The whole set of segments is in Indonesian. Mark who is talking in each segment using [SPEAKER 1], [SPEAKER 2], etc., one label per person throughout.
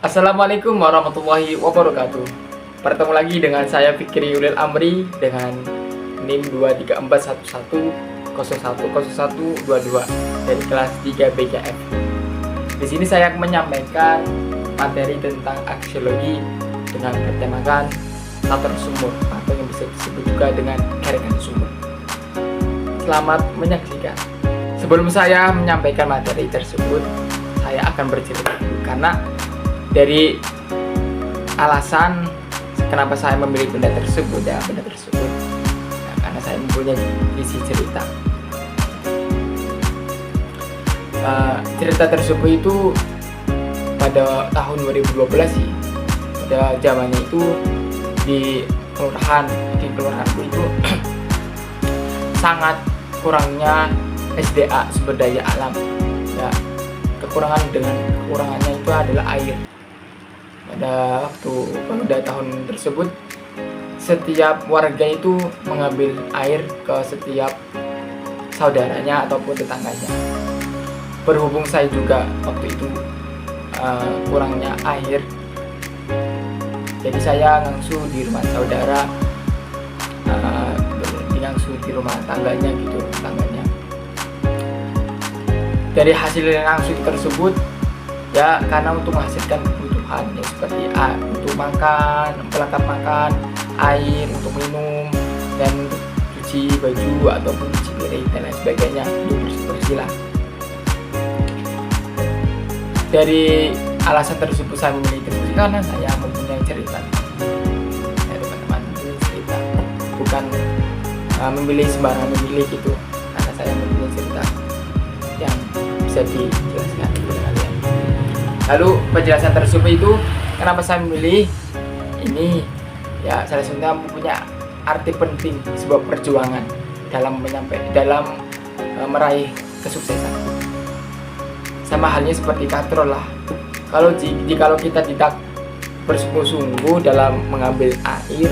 [SPEAKER 1] Assalamualaikum warahmatullahi wabarakatuh. Bertemu lagi dengan saya Fikri Yulil Amri dengan NIM 23411010122 dari kelas 3 BKF. Di sini saya akan menyampaikan materi tentang aksiologi dengan bertemakan tata sumur atau yang bisa disebut juga dengan kerekan sumur. Selamat menyaksikan. Sebelum saya menyampaikan materi tersebut, saya akan bercerita dulu karena dari alasan kenapa saya memilih benda tersebut ya, karena saya mempunyai isi cerita. Cerita tersebut itu pada tahun 2012 sih. Pada zamannya itu di kelurahanku itu sangat kurangnya SDA, sumber daya alam ya. Kekurangannya itu adalah air. Pada tahun tersebut setiap warga itu mengambil air ke setiap saudaranya ataupun tetangganya. Berhubung saya juga waktu itu kurangnya air, jadi saya ngangsu di rumah saudara, ngangsu di rumah tangganya gitu, Dari hasil ngangsu tersebut ya, karena untuk menghasilkan kebutuhan ya, seperti untuk makan, perlengkap makan, air untuk minum, dan untuk cuci baju ataupun cuci piring dan lain sebagainya, untuk bersih-bersih lah. Dari alasan tersebut saya memilih tersebut karena saya mempunyai cerita ya teman-teman, cerita, bukan memilih sembarangan memilih gitu, karena saya mempunyai cerita yang bisa dijelaskan kepada kalian. Lalu penjelasan tersebut itu kenapa saya memilih ini ya, salah satunya mempunyai arti penting sebuah perjuangan dalam meraih kesuksesan. Sama halnya seperti katrol lah. Kalau kita tidak bersungguh-sungguh dalam mengambil air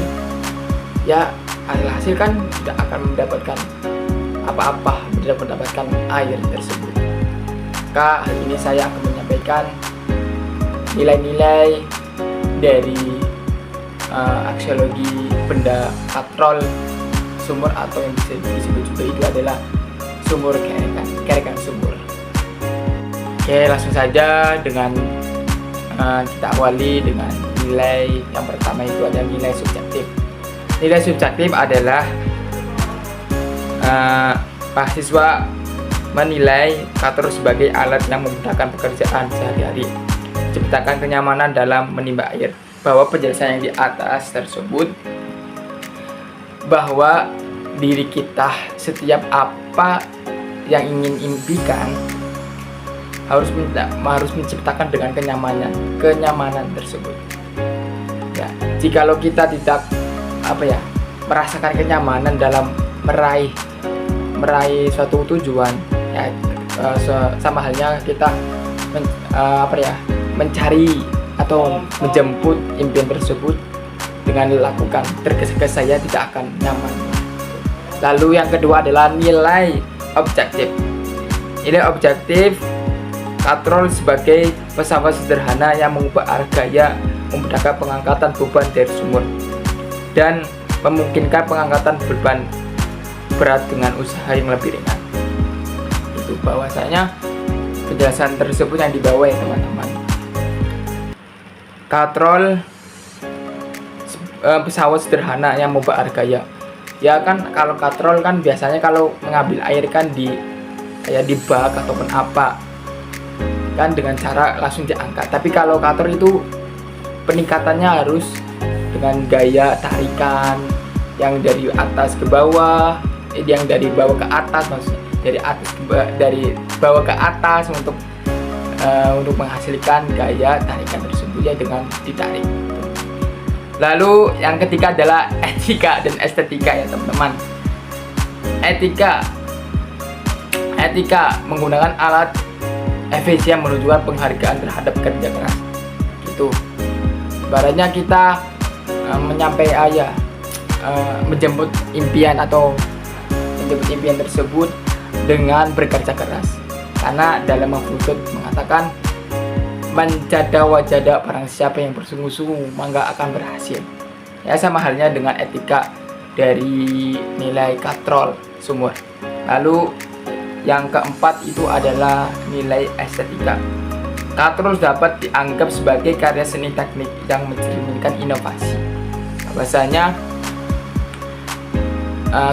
[SPEAKER 1] ya, hasil kan tidak akan mendapatkan apa-apa, tidak mendapatkan air tersebut. Maka hari ini saya akan menyampaikan nilai-nilai dari aksiologi benda katrol sumur, atau yang bisa disebut juga itu adalah sumur kerekan sumur. Oke, langsung saja dengan kita awali dengan nilai yang pertama, itu adalah nilai subjektif. Nilai subjektif adalah mahasiswa menilai katrol sebagai alat yang memudahkan pekerjaan sehari-hari, menciptakan kenyamanan dalam menimba air. Bahwa penjelasan yang di atas tersebut, bahwa diri kita setiap apa yang ingin impikan harus menciptakan dengan kenyamanan tersebut. Ya, jikalau kita tidak merasakan kenyamanan dalam meraih suatu tujuan ya, sama halnya kita mencari atau menjemput impian tersebut dengan dilakukan tergesa-gesa, saya tidak akan nyaman. Lalu yang kedua adalah nilai objektif. Nilai objektif katrol sebagai pesawat sederhana yang mengubah gaya, memudahkan pengangkatan beban dari sumur dan memungkinkan pengangkatan beban berat dengan usaha yang lebih ringan. Itu bahwasanya penjelasan tersebut yang dibawa ya teman-teman. Katrol pesawat sederhana yang mengubah gaya. Ya kan, kalau katrol kan biasanya kalau mengambil air kan di bak ataupun apa kan dengan cara langsung diangkat. Tapi kalau katrol itu peningkatannya harus dengan gaya tarikan yang dari atas ke bawah, yang dari bawah ke atas, maksudnya dari bawah ke atas untuk menghasilkan gaya tarikan tersebut ya, dengan ditarik. Lalu yang ketiga adalah etika dan estetika ya teman-teman. Etika menggunakan alat efisien menunjukkan penghargaan terhadap kerja keras. Itu ibaratnya kita menjemput impian tersebut dengan bekerja keras. Karena dalam Mafudut mengatakan Manjada wajada, barang siapa yang bersungguh-sungguh maka akan berhasil. Ya, sama halnya dengan etika dari nilai katrol sumur. Lalu yang keempat itu adalah nilai estetika. Katrol dapat dianggap sebagai karya seni teknik yang mencerminkan inovasi. Bahwasanya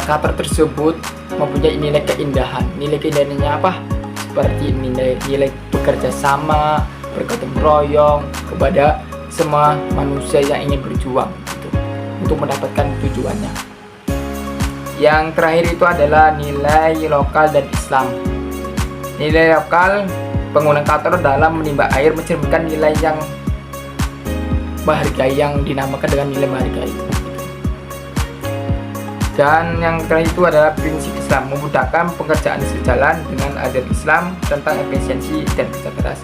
[SPEAKER 1] katrol tersebut mempunyai nilai keindahan. Nilai keindahannya apa? Seperti nilai bekerja sama, bergotong royong kepada semua manusia yang ingin berjuang gitu, untuk mendapatkan tujuannya. Yang terakhir itu adalah nilai lokal dan Islam. Nilai lokal, penggunaan katrol dalam menimba air mencerminkan nilai yang menghargai, yang dinamakan dengan nilai menghargai. Dan yang terakhir itu adalah prinsip Islam, memudahkan pekerjaan sejalan dengan ajaran Islam tentang efisiensi dan kerja keras.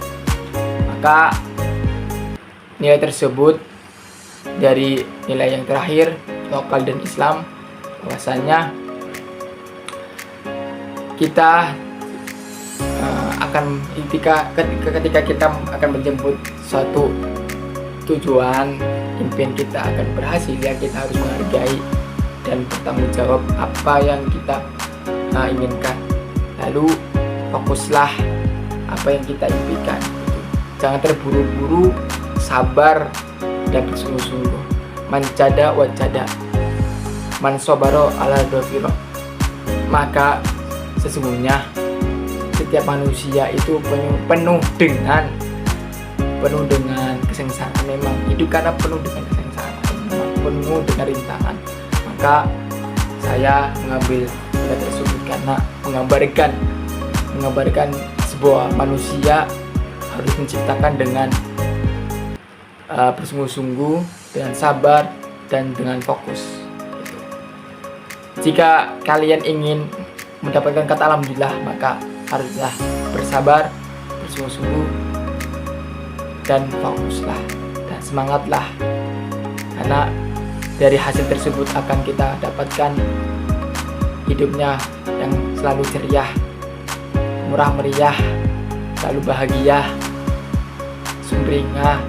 [SPEAKER 1] Maka nilai tersebut dari nilai yang terakhir, lokal dan Islam, bahwasanya kita akan ketika kita akan menjemput suatu tujuan, impian kita akan berhasil, ya kita harus menghargai dan bertanggung jawab apa yang kita inginkan. Lalu fokuslah apa yang kita impikan. Jangan terburu-buru, sabar dan bersungguh-sungguh. Manjada wajada, man sobaro ala dofiro. Maka sesungguhnya setiap manusia itu penuh dengan kesengsaraan. Memang hidup karena penuh dengan kesengsaraan, penuh dengan rintangan. Maka saya mengambil nilai tersebut karena menggambarkan sebuah manusia harus menciptakan dengan bersungguh-sungguh, dengan sabar dan dengan fokus. Jika kalian ingin mendapatkan kata alhamdulillah, maka haruslah bersabar, bersungguh-sungguh, dan fokuslah dan semangatlah, karena dari hasil tersebut akan kita dapatkan hidupnya yang selalu ceria, murah meriah, selalu bahagia, sumringah.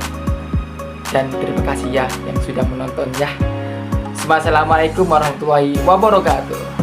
[SPEAKER 1] Dan terima kasih ya yang sudah menonton ya. Assalamualaikum warahmatullahi wabarakatuh.